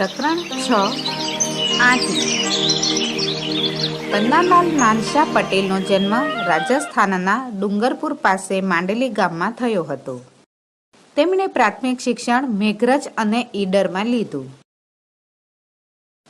પ્રકરણ 6 આંટી. પન્નાલાલ માનશા પટેલનો જન્મ રાજસ્થાનના ડુંગરપુર પાસે માંડલી ગામમાં થયો હતો. તેમણે પ્રાથમિક શિક્ષણ મેઘરજ અને ઈડરમાં લીધું.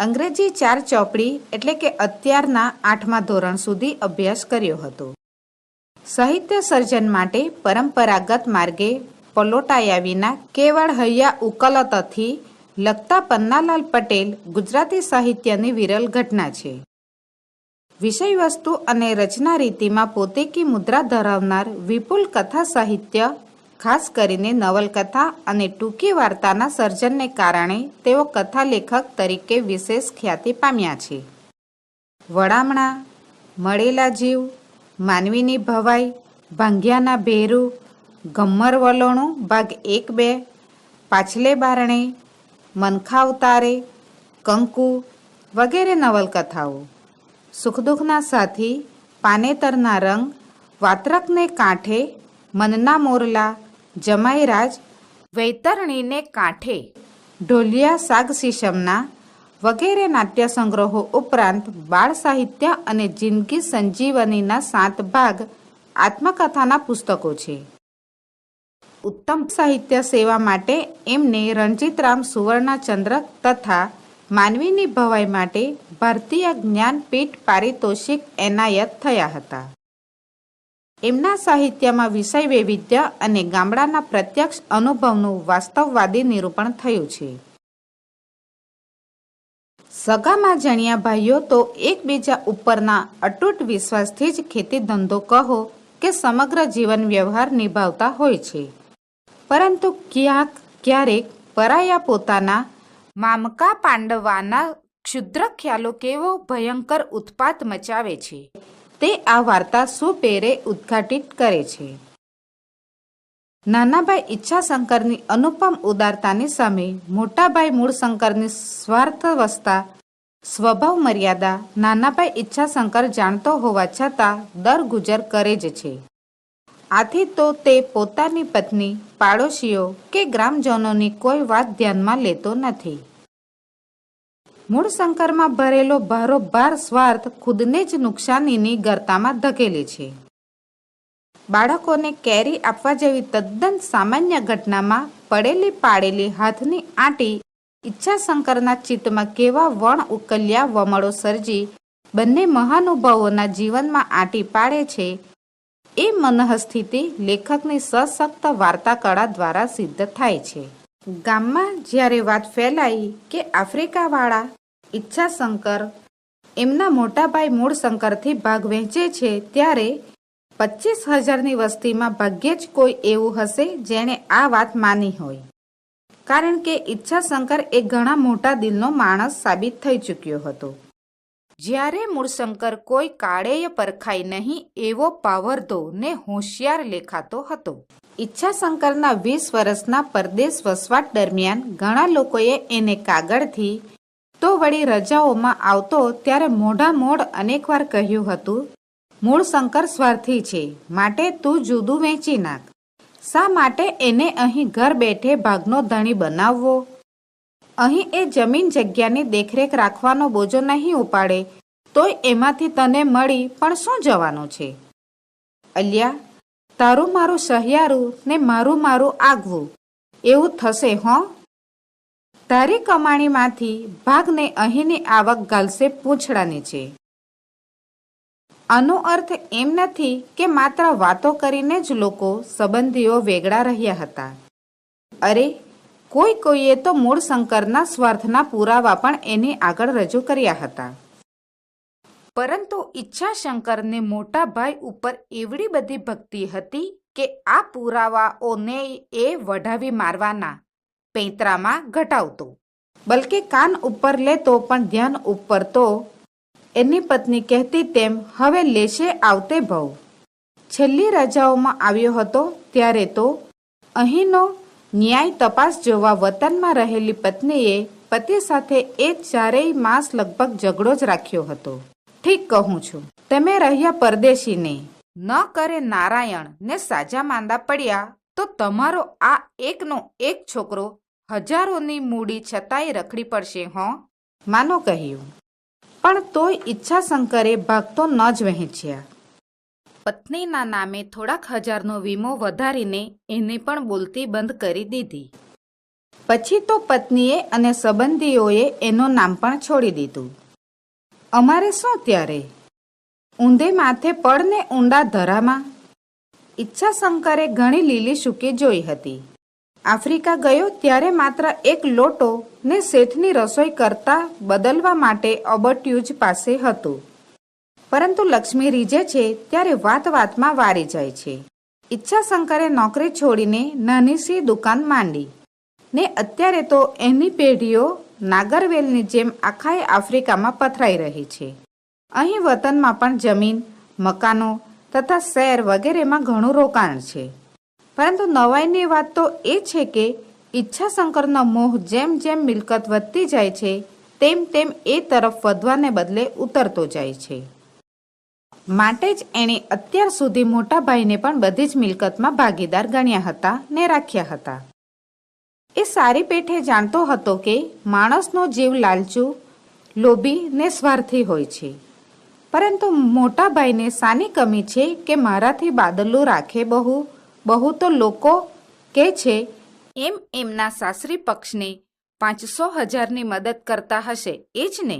અંગ્રેજી 4 ચોપડી એટલે કે અત્યારના 8મા ધોરણ સુધી અભ્યાસ કર્યો હતો. સાહિત્ય સર્જન માટે પરંપરાગત માર્ગે પલોટાયા વિના કેવળ હૈયા ઉકલતથી લખતા પન્નાલાલ પટેલ ગુજરાતી સાહિત્યની વિરલ ઘટના છે. વિષયવસ્તુ અને રચના રીતિમાં પોતેકી મુદ્રા ધરાવનાર વિપુલ કથા સાહિત્ય, ખાસ કરીને નવલકથા અને ટૂંકી વાર્તાના સર્જનને કારણે તેઓ કથા લેખક તરીકે વિશેષ ખ્યાતિ પામ્યા છે. વડામણા, મળેલા જીવ, માનવીની ભવાઈ, ભાંગ્યાના ભેરું, ગમ્મર વલોણું ભાગ 1-2, પાછલે બારણે, મનખા ઉતારે, કંકુ વગેરે નવલકથાઓ, સુખદુઃખના સાથી, પાનેતરના રંગ, વાત્રકને કાંઠે, મનના મોરલા, જમાઈરાજ, વૈતરણીને કાંઠે, ઢોલિયા સાગસીસમના વગેરે નાટ્ય સંગ્રહો ઉપરાંત બાળ સાહિત્ય અને જિંદગી સંજીવનીના 7 ભાગ આત્મકથાના પુસ્તકો છે. ઉત્તમ સાહિત્ય સેવા માટે એમને રણજીતરામ સુવર્ણચંદ્રક તથા માનવીની ભવાઈ માટે ભારતીય જ્ઞાનપીઠ પારિતોષિક એનાયત થયા હતા. એમના સાહિત્યમાં વિષય વૈવિધ્ય અને ગામડાના પ્રત્યક્ષ અનુભવનું વાસ્તવવાદી નિરૂપણ થયું છે. સગામાં જણ્યા ભાઈઓ તો એકબીજા ઉપરના અતૂટ વિશ્વાસથી જ ખેતી ધંધો કહો કે સમગ્ર જીવન વ્યવહાર નિભાવતા હોય છે. પરંતુ ક્યારેક પરાયા પોતાના મામકા પાંડવાના ક્ષુદ્ર ખ્યાલો કેવો ભયંકર ઉત્પાત મચાવે છે તે આ વાર્તા સુપેરે ઉદ્ઘાટિત કરે છે. નાનાભાઈ ઈચ્છાશંકરની અનુપમ ઉદારતાની સામે મોટાભાઈ મૂળશંકરની સ્વાર્થવશતા, સ્વભાવ મર્યાદા નાનાભાઈ ઈચ્છાશંકર જાણતો હોવા છતાં દરગુજર કરે જ છે. આથી તો તે પોતાની પત્ની, પાડોશીઓ કે ગ્રામજનોની કોઈ વાત ધ્યાનમાં લેતો નથી. મૂળશંકરમાં ભરેલો ભારોભાર સ્વાર્થ ખુદને જ નુકસાનીની ગર્તામાં ધકેલે છે. બાળકોને કેરી આપવા જેવી તદ્દન સામાન્ય ઘટનામાં પડેલી પાડેલી હાથની આંટી ઈચ્છાશંકરના ચિત્તમાં કેવા વણ ઉકલ્યા વમળો સર્જી બંને મહાનુભાવોના જીવનમાં આંટી પાડે છે એ મનઃસ્થિતિ લેખકની સશક્ત વાર્તા કળા દ્વારા સિદ્ધ થાય છે. ગામમાં જ્યારે વાત ફેલાઈ કે આફ્રિકાવાળા ઈચ્છાશંકર એમના મોટાભાઈ મૂળશંકરથી ભાગ વહેંચે છે ત્યારે 25,000ની વસ્તીમાં ભાગ્યે જ કોઈ એવું હશે જેણે આ વાત માની હોય. કારણ કે ઈચ્છાશંકર એ ઘણા મોટા દિલનો માણસ સાબિત થઈ ચૂક્યો હતો. જ્યારે મૂળશંકર કોઈ કાળેય પરખાય નહીં એવો પાવરધો ને હોશિયાર લેખાતો હતો. ઈચ્છાશંકરના 20 વર્ષના પરદેશ વસવાટ દરમિયાન ઘણા લોકોએ એને કાગળથી તો વળી રજાઓમાં આવતો ત્યારે મોઢા મોઢ અનેકવાર કહ્યું હતું, મૂળશંકર સ્વાર્થી છે માટે તું જુદું વેચી નાખ. શા માટે એને અહીં ઘર બેઠે ભાગનો ધણી બનાવવો? અહીં એ જમીન જગ્યાની દેખરેખ રાખવાનો બોજો નહીં ઉપાડે તોય એમાંથી તને મળી પણ શું જવાનું છે? અલ્યા, તારું મારું સહિયારું ને મારું આગવું એવું થશે હો. તારી કમાણીમાંથી ભાગને અહીંની આવક ગાલશે પૂંછડાની છે. આનો અર્થ એમ નથી કે માત્ર વાતો કરીને જ લોકો સંબંધીઓ વેગળા રહ્યા હતા. અરે, કોઈએ તો મૂળશંકરના સ્વાર્થના પુરાવા પણ એની આગળ રજૂ કર્યા હતા. પરંતુ ઈચ્છાશંકરને મોટા ભાઈ ઉપર એવડી બધી ભક્તિ હતી કે આ પુરાવાઓને એ વઢાવી મારવાના પૈંતરામાં ઘટાવતો. બલકે કાન ઉપર લેતો પણ ધ્યાન ઉપર તો એની પત્ની કહેતી તેમ હવે લેશે આવતે ભવ. છેલ્લી રજાઓમાં આવ્યો હતો ત્યારે તો અહીંનો ન્યાય તપાસ જોવા વતનમાં રહેલી પત્નીએ પતિ સાથે એ 4 માસ લગભગ ઝઘડો જ રાખ્યો હતો. ઠીક કહું છું, તમે રહ્યા પરદેશીને ન કરે નારાયણ ને સાજા માંદા પડ્યા તો તમારો આ એકનો એક છોકરો હજારોની મૂડી છતાંય રખડી પડશે હો, માનો કહ્યું. પણ તોય ઈચ્છાશંકરે ભાગતો ન જ વહેંચ્યા. પત્નીના નામે થોડાક હજારનો વીમો વધારીને એને પણ બોલતી બંધ કરી દીધી. પછી તો પત્નીએ અને સંબંધીઓએ એનું નામ પણ છોડી દીધું. અમારે શું ત્યારે? ઊંધે માથે પડ ને ઊંડા ધરામાં. ઈચ્છાશંકરે ઘણી લીલી સૂકી જોઈ હતી. આફ્રિકા ગયો ત્યારે માત્ર એક લોટો ને શેઠની રસોઈ કરતા બદલવા માટે અબટ્યું જ પાસે હતું. પરંતુ લક્ષ્મી રીઝે છે ત્યારે વાત વાતમાં વારી જાય છે. ઈચ્છાશંકરે નોકરી છોડીને નાની સી દુકાન માંડી ને અત્યારે તો એની પેઢીઓ નાગરવેલની જેમ આખાએ આફ્રિકામાં પથરાઈ રહી છે. અહીં વતનમાં પણ જમીન, મકાનો તથા શહેર વગેરેમાં ઘણું રોકાણ છે. પરંતુ નવાઈની વાત તો એ છે કે ઈચ્છાશંકરનો મોહ જેમ જેમ મિલકત વધતી જાય છે તેમ તેમ એ તરફ વધવાને બદલે ઉતરતો જાય છે. માટે જ એણે અત્યાર સુધી મોટા ભાઈને પણ બધી જ મિલકતમાં ભાગીદાર ગણ્યા હતા ને રાખ્યા હતા. એ સારી પેઠે જાણતો હતો કે માણસનો જીવ લાલચુ, લોભી ને સ્વાર્થી હોય છે. પરંતુ મોટા ભાઈને શાની કમી છે કે મારાથી બાદલું રાખે બહુ, બહુ તો લોકો કે છે એમ એમના સાસરી પક્ષને 500,000ની મદદ કરતા હશે એ જ ને?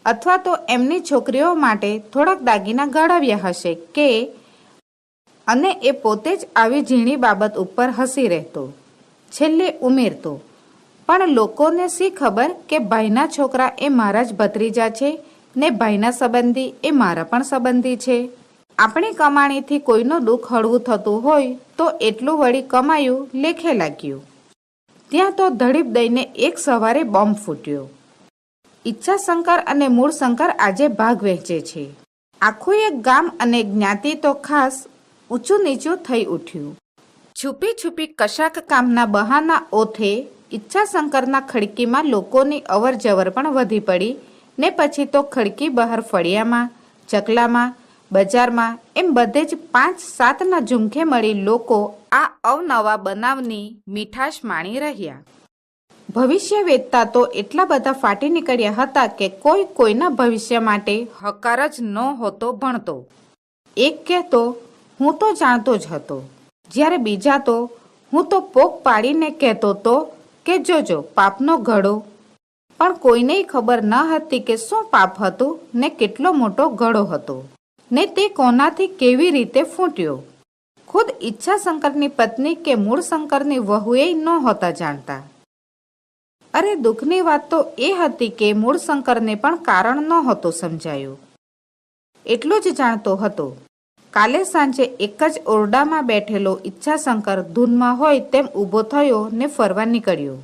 અથવા તો એમની છોકરીઓ માટે થોડાક દાગીના ગળાવ્યા હશે કે? અને એ પોતે જ આવી ઝીણી બાબત ઉપર હસી રહેતો, છેલ્લે ઉમેરતો, પણ લોકોને શી ખબર કે ભાઈના છોકરા એ મારા જ ભત્રીજા છે ને ભાઈના સંબંધી એ મારા પણ સંબંધી છે. આપણી કમાણીથી કોઈનું દુઃખ હળવું થતું હોય તો એટલું વળી કમાયું લેખે લાગ્યું. ત્યાં તો ધડીપ દઈને એક સવારે બોમ્બ ફૂટ્યો. ઈચ્છાશંકર અને મૂળશંકર આજે ભાગ વહેંચે છે. આખું એક ગામ અને જ્ઞાતિ તો ખાસ ઊંચું નીચું થઈ ઉઠ્યું. છુપી છુપી કશાક કામના બહાના ઓથે ઈચ્છાશંકરના ખડકીમાં લોકોની અવર જવર પણ વધી પડી ને પછી તો ખડકી બહાર ફળિયામાં, ચકલામાં, બજારમાં એમ બધે જ 5-7ના ઝુમખે મળી લોકો આ અવનવા બનાવની મીઠાશ માણી રહ્યા. ભવિષ્ય વેદતા તો એટલા બધા ફાટી નીકળ્યા હતા કે કોઈ કોઈના ભવિષ્ય માટે હકાર જ ન હોતો ભણતો. એક કહેતો હું તો જાણતો જ હતો, જ્યારે બીજા તો હું તો પોક પાડીને કહેતો તો કે જોજો પાપનો ઘડો. પણ કોઈનેય ખબર ન હતી કે શું પાપ હતું ને કેટલો મોટો ઘડો હતો ને તે કોનાથી કેવી રીતે ફૂટ્યો. ખુદ ઈચ્છાશંકરની પત્ની કે મૂળશંકરની વહુએ નહોતા જાણતા. અરે દુઃખની વાત તો એ હતી કે મૂળશંકરને પણ કારણ નહોતું સમજાયું. એટલું જ જાણતો હતો. કાલે સાંજે એક જ ઓરડામાં બેઠેલો ઈચ્છાશંકર ધૂનમાં હોય તેમ ઊભો થયો ને ફરવા નીકળ્યો.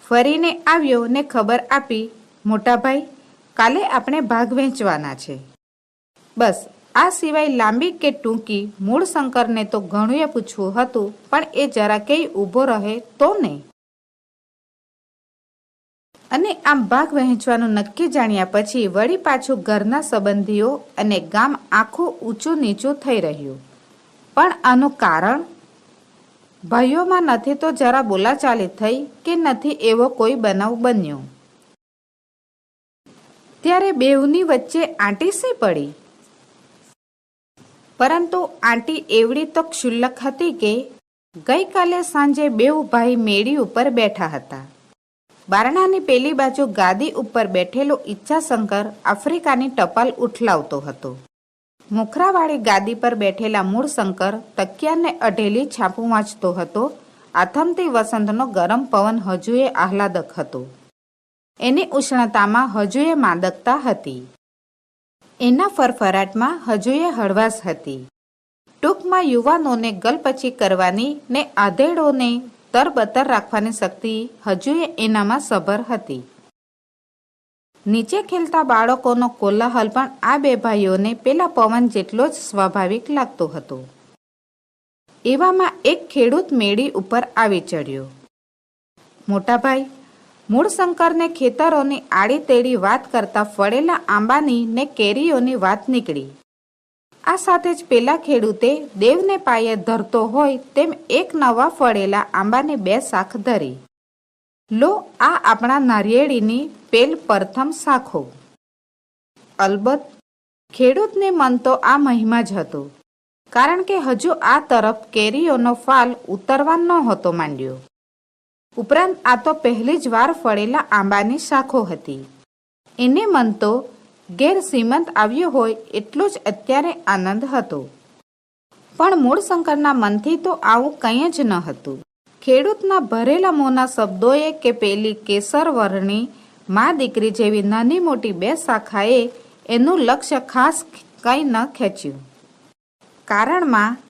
ફરીને આવ્યો ને ખબર આપી, મોટાભાઈ કાલે આપણે ભાગ વહેંચવાના છે. બસ આ સિવાય લાંબી કે ટૂંકી મૂળશંકરને તો ઘણું પૂછવું હતું, પણ એ જરાકેય ઊભો રહે તો ને. અને આમ ભાગ વહેંચવાનું નક્કી જાણ્યા પછી વળી પાછું ઘરના સંબંધીઓ અને ગામ આખું ઊંચું નીચું થઈ રહ્યું. પણ આનું કારણ? ભાઈઓમાં નથી તો જરા બોલાચાલી થઈ કે નથી એવો કોઈ બનાવ બન્યો. ત્યારે બેઉની વચ્ચે આંટી શી પડી? પરંતુ આંટી એવડી તો ક્ષુલ્લક હતી કે ગઈકાલે સાંજે બેઉ ભાઈ મેડી ઉપર બેઠા હતા. બારણાની પેલી બાજુ ગાદી ઉપર બેઠેલો ઈચ્છાશંકર આફ્રિકાની ટપાલ ઉઠલાવતો હતો. મુખરાવાળી ગાદી પર બેઠેલા મૂળશંકર તકિયાને અઢેલી છાપું વાંચતો હતો. આથમતી વસંતનો ગરમ પવન હજુએ આહલાદક હતો. એની ઉષ્ણતામાં હજુએ માદકતા હતી. એના ફરફરાટમાં હજુએ હળવાશ હતી. ટૂંકમાં યુવાનોને ગલપચી કરવાની ને આધેડોને તરબતર રાખવાની શક્તિ હજુએ એનામાં સભર હતી. નીચે ખેલતા બાળકોનો કોલાહલ પણ આ બે ભાઈઓને પેલા પવન જેટલો જ સ્વાભાવિક લાગતો હતો. એવામાં એક ખેડૂત મેડી ઉપર આવી ચડ્યો. મોટાભાઈ, મૂળશંકરને ખેતરોની આડી તેડી વાત કરતા ફળેલા આંબાની ને કેરીઓની વાત નીકળી. આ સાથે જ પેલા ખેડૂતે દેવને પાયે ધરતો હોય તેમ એક નવા ફળેલા આંબાને 2 શાખ ધરી. લો આ આપણા નારિયેળીની પેલ પ્રથમ શાખો. અલબત્ત ખેડૂતને મન તો આ મહિમા જ હતો, કારણ કે હજુ આ તરફ કેરીઓનો ફાલ ઉતરવા નહોતો માંડ્યો. ઉપરાંત આ તો પહેલી જ વાર ફળેલા આંબાની શાખો હતી. એને મન તો ઘેર સીમંત આવ્યો હોય એટલો જ અત્યારે આનંદ હતો. પણ મૂળશંકરના મનથી તો આવું કંઈ જ ન હતું. ખેડૂતના ભરેલા મોંના શબ્દોએ કે પેલી કેસર વર્ણની મા દીકરી જેવી નાની મોટી 2 શાખાએ એનું લક્ષ્ય ખાસ કંઈ ન ખેંચ્યું. કારણમાં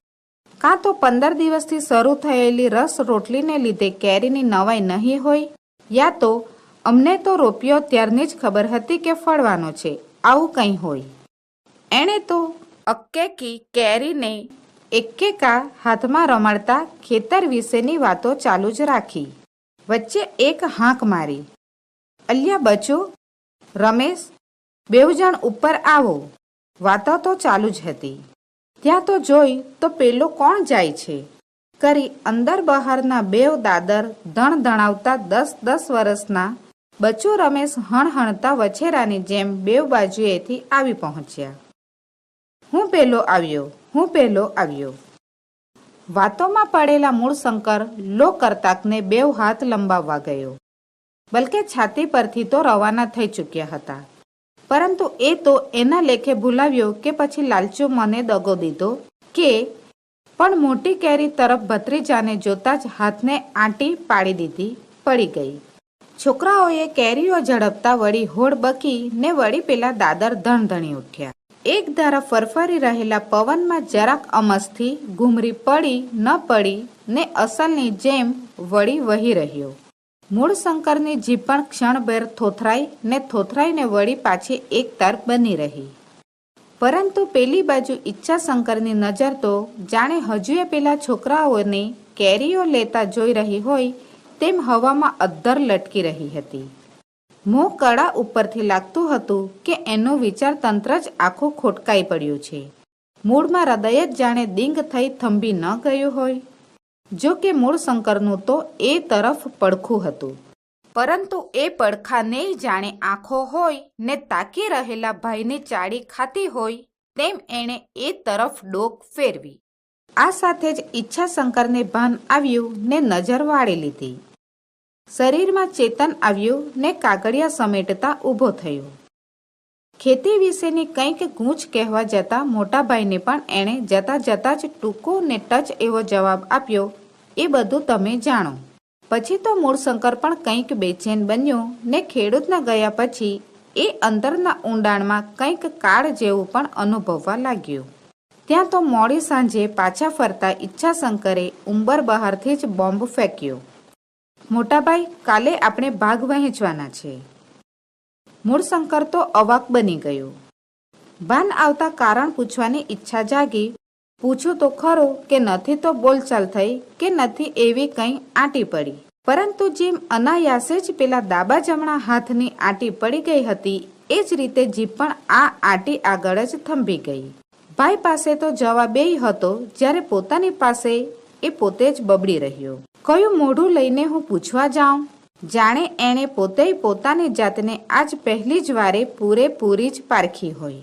કાં તો 15 દિવસથી શરૂ થયેલી રસ રોટલીને લીધે કેરીની નવાઈ નહીં હોય, યા તો અમને તો રોપ્યો ત્યારની જ ખબર હતી કે ફળવાનો છે, આવું કંઈ હોય. એણે તો અક્કેકી કેરીને એકેકા હાથમાં રમાડતા ખેતર વિશેની વાતો ચાલુ જ રાખી. વચ્ચે એક હાંક મારી, અલ્યા બચો, રમેશ, 2 જણ ઉપર આવો. વાતો તો ચાલુ જ હતી. ત્યાં તો જોઈ તો પેલો કોણ જાય છે કરી અંદર બહારના 2 દાદર ધણ ધણાવતા 10-10 વર્ષના બચ્ચો રમેશ હણહણતા વછેરાની જેમ 2 બાજુએથી આવી પહોંચ્યા. હું પેલો આવ્યો. વાતોમાં પડેલા મૂળશંકર લો કરતાકને 2 હાથ લંબાવવા ગયો. બલકે છાતી પરથી તો રવાના થઈ ચૂક્યા હતા, પરંતુ એ તો એના લેખે ભૂલાવ્યો કે પછી લાલચો મને દગો દીધો કે પણ મોટી કેરી તરફ ભત્રીજાને જોતા જ હાથને આંટી પાડી દીધી, પડી ગઈ. છોકરાઓએ કેરીઓ ઝડપતા વળી હોડ બકી ને વળી પેલા દાદર ધણધણી ઉઠ્યા. એક ધારા ફરફરી રહેલા પવનમાં જરાક અમસ્થી ઘૂમરી પડી ન પડી ને અસલની જેમ વળી વહી રહ્યો. મૂળશંકરની જીભ પણ ક્ષણભર થોથરાઈને વળી પાછી એક તાર બની રહી. પરંતુ પેલી બાજુ ઈચ્છાશંકરની નજર તો જાણે હજુએ પેલા છોકરાઓને કેરીઓ લેતા જોઈ રહી હોય તેમ હવામાં અદ્ધર લટકી રહી હતી. મોં કડા ઉપરથી લાગતું હતું કે એનું વિચાર તંત્ર જ આખું ખોટકાઈ પડ્યું છે. મૂળમાં હૃદય જ જાણે દિંગ થઈ થંભી ન ગયું હોય. જો કે મૂળશંકરનું તો એ તરફ પડખું હતું, પરંતુ એ પડખાને જાણે આંખો હોય ને તાકી રહેલા ભાઈની ચાડી ખાતી હોય તેમ એણે એ તરફ ડોક ફેરવી. આ સાથે જ ઈચ્છાશંકરને ભાન આવ્યું ને નજર વાળી લીધી. શરીરમાં ચેતન આવ્યું ને કાગળિયા સમેટતા ઊભો થયો. ખેતી વિશેની કંઈક ગૂંચ કહેવા જતા મોટાભાઈને પણ એણે જતા જ ટૂંકો ને ટચ એવો જવાબ આપ્યો, એ બધું તમે જાણો. પછી તો મૂળશંકર પણ કંઈક બેચેન બન્યો ને ખેડૂતના ગયા પછી એ અંતરના ઊંડાણમાં કંઈક કાળ જેવું પણ અનુભવવા લાગ્યું. ત્યાં તો મોડી સાંજે પાછા ફરતા ઈચ્છાશંકરે ઉંબર બહારથી જ બોમ્બ ફેંક્યો, મોટાભાઈ, કાલે આપણે ભાગ વહેંચવાના છે. મૂળશંકર તો અવાક બની ગયો. ભાન આવતા કારણ પૂછવાની ઈચ્છા જાગી. પૂછું તો ખરો કે નથી તો બોલચાલ થઈ કે નથી એવી કંઈ આંટી પડી. પરંતુ જેમ અનાયાસે જ પેલા ડાબા જમણા હાથની આંટી પડી ગઈ હતી એ જ રીતે જીભ પણ આ આંટી આગળ જ થંભી ગઈ. ભાઈ પાસે તો જવાબેય હતો, જ્યારે પોતાની પાસે એ પોતે જ બબડી રહ્યો. કયું મોઢું લઈને હું પૂછવા જાઉં? જાણે એણે પોતે પોતાની જાતને આજ પહેલી જ વારે પૂરેપૂરી જ પારખી હોય.